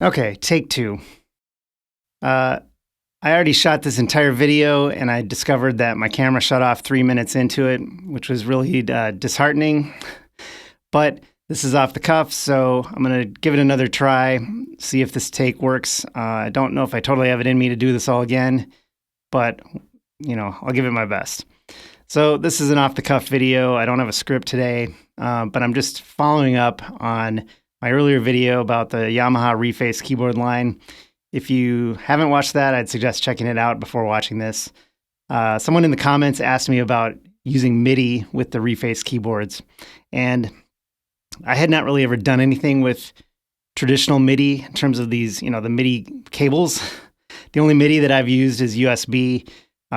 Okay, take two. I already shot this entire video and I discovered that my camera shut off 3 minutes into it, which was really disheartening. But this is off the cuff, so I'm going to give it another try, see if this take works. I don't know if I totally have it in me to do this all again, but, I'll give it my best. So this is an off-the-cuff video. I don't have a script today, but I'm just following up on my earlier video about the Yamaha Reface keyboard line. If you haven't watched that, I'd suggest checking it out before watching this. Someone in the comments asked me about using MIDI with the Reface keyboards, and I had not really ever done anything with traditional MIDI in terms of these, the MIDI cables. The only MIDI that I've used is USB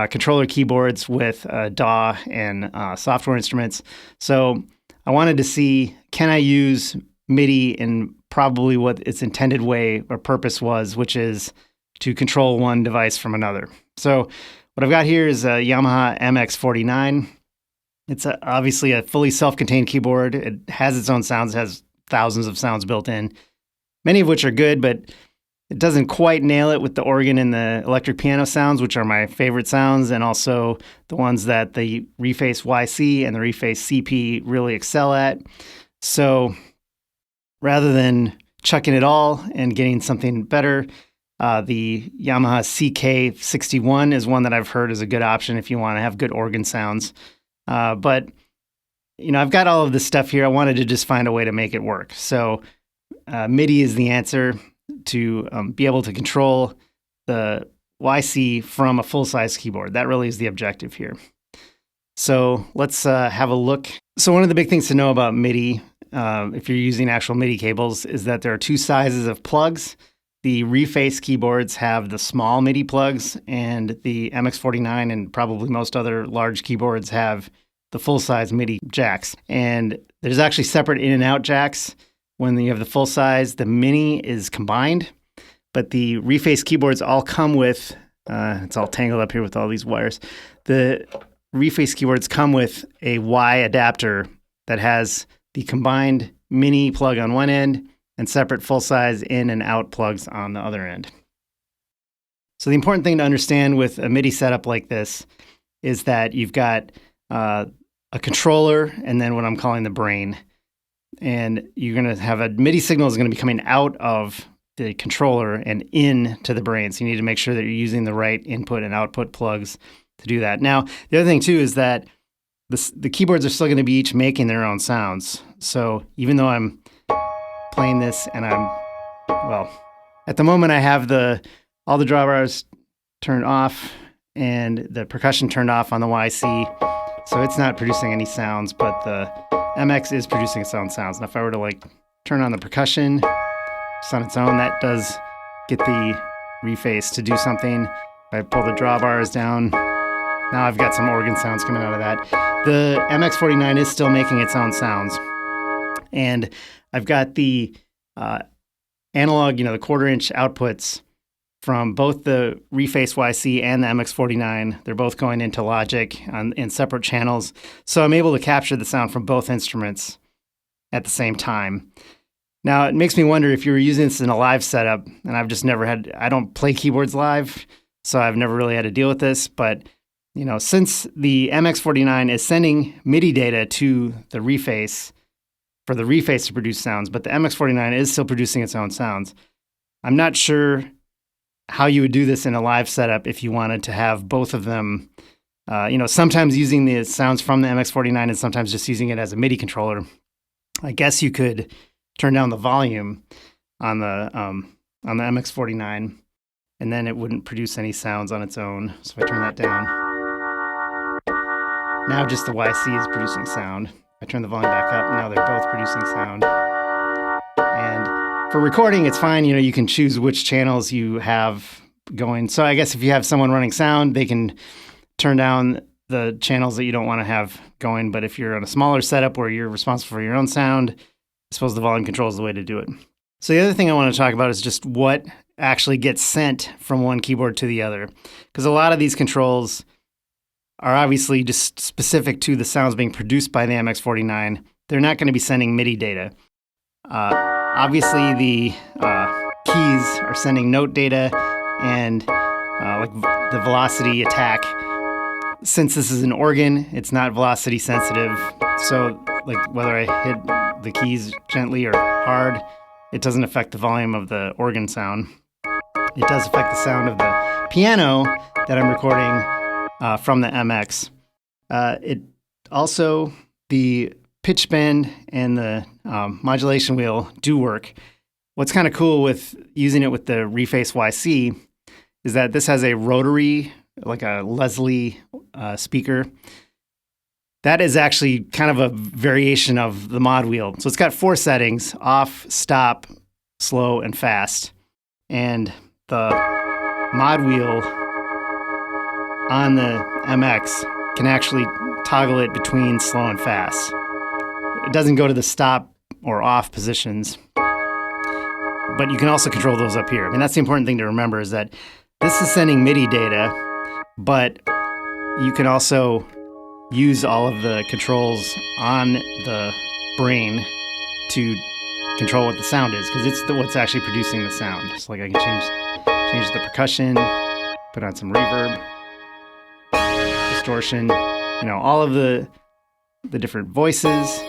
controller keyboards with DAW and software instruments. So I wanted to see, can I use MIDI in probably what its intended way or purpose was, which is to control one device from another. So what I've got here is a Yamaha MX49. It's obviously a fully self-contained keyboard. It has its own sounds, it has thousands of sounds built in, many of which are good, but it doesn't quite nail it with the organ and the electric piano sounds, which are my favorite sounds, and also the ones that the Reface YC and the Reface CP really excel at. So rather than chucking it all and getting something better, the Yamaha CK61 is one that I've heard is a good option if you want to have good organ sounds. But, I've got all of this stuff here. I wanted to just find a way to make it work. So MIDI is the answer to be able to control the YC from a full-size keyboard. That really is the objective here. So let's have a look. So one of the big things to know about MIDI, if you're using actual MIDI cables, is that there are two sizes of plugs. The Reface keyboards have the small MIDI plugs, and the MX49 and probably most other large keyboards have the full-size MIDI jacks. And there's actually separate in and out jacks. When you have the full size, the mini is combined, but the Reface keyboards all come with, it's all tangled up here with all these wires. The Reface keyboards come with a Y adapter that has the combined mini plug on one end and separate full-size in and out plugs on the other end. So the important thing to understand with a MIDI setup like this is that you've got a controller and then what I'm calling the brain. And you're going to have a MIDI signal is going to be coming out of the controller and into the brain. So you need to make sure that you're using the right input and output plugs to do that. Now, the other thing too is that the keyboards are still going to be each making their own sounds. So even though I'm playing this and at the moment I have all the drawbars turned off and the percussion turned off on the YC. So it's not producing any sounds, but the MX is producing its own sounds. Now if I were to turn on the percussion just on its own, that does get the Reface to do something. If I pull the drawbars down, now I've got some organ sounds coming out of that. The MX49 is still making its own sounds. And I've got the analog, the 1/4-inch outputs from both the Reface YC and the MX49. They're both going into Logic in separate channels. So I'm able to capture the sound from both instruments at the same time. Now, it makes me wonder if you were using this in a live setup, and I've just never I don't play keyboards live, so I've never really had to deal with this. But, since the MX49 is sending MIDI data to the Reface for the Reface to produce sounds, but the MX49 is still producing its own sounds, I'm not sure how you would do this in a live setup if you wanted to have both of them, sometimes using the sounds from the MX49 and sometimes just using it as a MIDI controller. I guess you could turn down the volume on the MX49 and then it wouldn't produce any sounds on its own. So if I turn that down, now just the YC is producing sound. I turn the volume back up, now they're both producing sound. And for recording, it's fine. You can choose which channels you have going. So I guess if you have someone running sound, they can turn down the channels that you don't want to have going. But if you're on a smaller setup where you're responsible for your own sound, I suppose the volume control is the way to do it. So the other thing I want to talk about is just what actually gets sent from one keyboard to the other. Because a lot of these controls are obviously just specific to the sounds being produced by the MX49. They're not going to be sending MIDI data. Obviously, the keys are sending note data and like the velocity attack. Since this is an organ, it's not velocity sensitive. So like whether I hit the keys gently or hard, it doesn't affect the volume of the organ sound. It does affect the sound of the piano that I'm recording from the MX. It also, the pitch bend and the modulation wheel do work. What's kind of cool with using it with the Reface YC is that this has a rotary, like a Leslie speaker. That is actually kind of a variation of the mod wheel. So it's got 4 settings: off, stop, slow, and fast. And the mod wheel on the MX can actually toggle it between slow and fast. It doesn't go to the stop or off positions, but you can also control those up here. I mean, that's the important thing to remember, is that this is sending MIDI data, but you can also use all of the controls on the brain to control what the sound is, because it's what's actually producing the sound. So like I can change the percussion, put on some reverb, distortion, all of the different voices.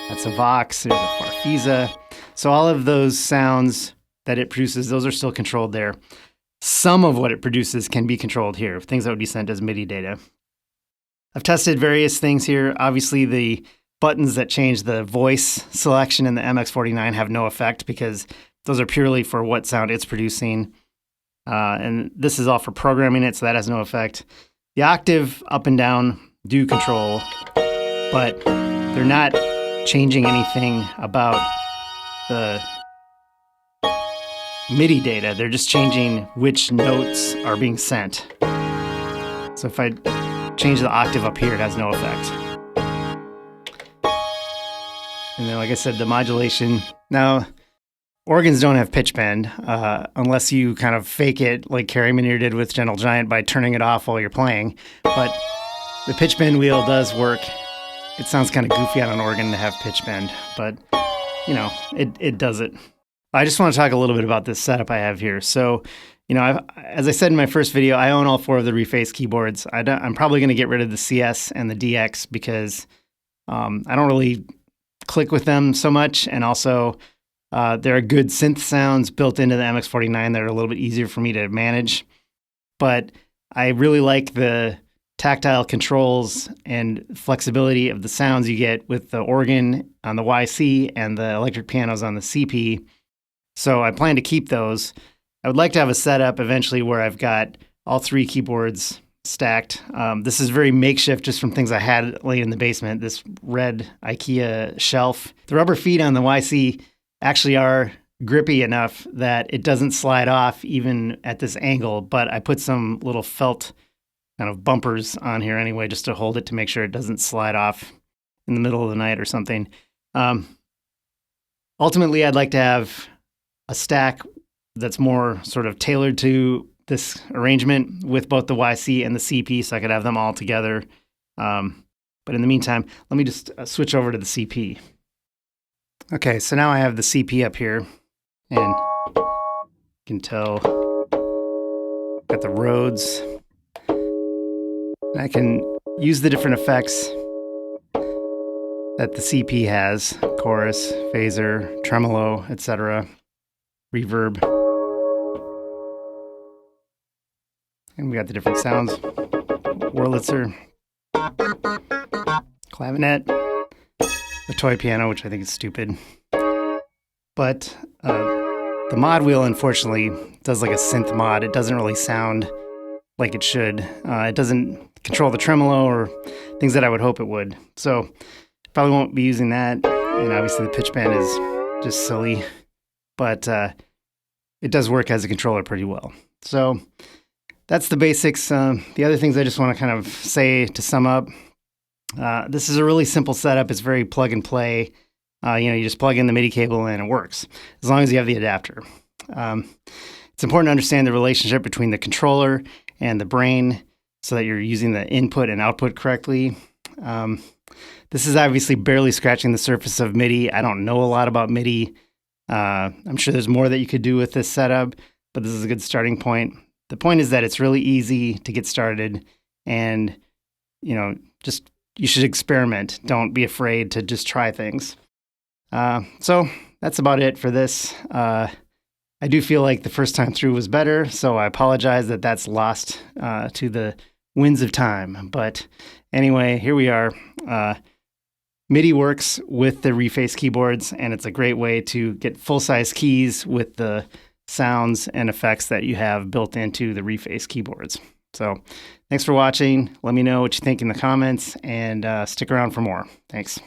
That's a Vox, there's a Farfisa. So all of those sounds that it produces, those are still controlled there. Some of what it produces can be controlled here, things that would be sent as MIDI data. I've tested various things here. Obviously, the buttons that change the voice selection in the MX49 have no effect, because those are purely for what sound it's producing. And this is all for programming it, so that has no effect. The octave up and down do control, but they're not changing anything about the MIDI data. They're just changing which notes are being sent. So if I change the octave up here, it has no effect. And then, like I said, the modulation. Now, organs don't have pitch bend unless you kind of fake it like Carrie Manier did with Gentle Giant by turning it off while you're playing. But the pitch bend wheel does work. It sounds kind of goofy on an organ to have pitch bend, but it does it. I just want to talk a little bit about this setup I have here. So, as I said in my first video, I own all 4 of the Reface keyboards. I'm probably going to get rid of the CS and the DX because I don't really click with them so much. And also, there are good synth sounds built into the MX49 that are a little bit easier for me to manage. But I really like the tactile controls and flexibility of the sounds you get with the organ on the YC and the electric pianos on the CP. So I plan to keep those. I would like to have a setup eventually where I've got all 3 keyboards stacked. This is very makeshift, just from things I had laying in the basement. This red IKEA shelf. The rubber feet on the YC actually are grippy enough that it doesn't slide off even at this angle, but I put some little felt kind of bumpers on here anyway, just to hold it, to make sure it doesn't slide off in the middle of the night or something. Ultimately, I'd like to have a stack that's more sort of tailored to this arrangement with both the YC and the CP, so I could have them all together. But in the meantime, let me just switch over to the CP. Okay, so now I have the CP up here, and you can tell got the Rhodes. I can use the different effects that the CP has: chorus, phaser, tremolo, etc., reverb. And we got the different sounds: Wurlitzer, clavinet, the toy piano, which I think is stupid. But the mod wheel, unfortunately, does like a synth mod. It doesn't really sound like it should. It doesn't control the tremolo or things that I would hope it would. So probably won't be using that. And obviously the pitch bend is just silly, but it does work as a controller pretty well. So that's the basics. The other things I just want to kind of say to sum up, this is a really simple setup. It's very plug and play. You just plug in the MIDI cable and it works, as long as you have the adapter. It's important to understand the relationship between the controller and the brain so that you're using the input and output correctly. This is obviously barely scratching the surface of MIDI. I don't know a lot about MIDI. I'm sure there's more that you could do with this setup, but this is a good starting point. The point is that it's really easy to get started, and just you should experiment. Don't be afraid to just try things. So that's about it for this. I do feel like the first time through was better, so I apologize that that's lost to the winds of time. But anyway, here we are. MIDI works with the Reface keyboards, and it's a great way to get full-size keys with the sounds and effects that you have built into the Reface keyboards. So thanks for watching. Let me know what you think in the comments, and stick around for more. Thanks.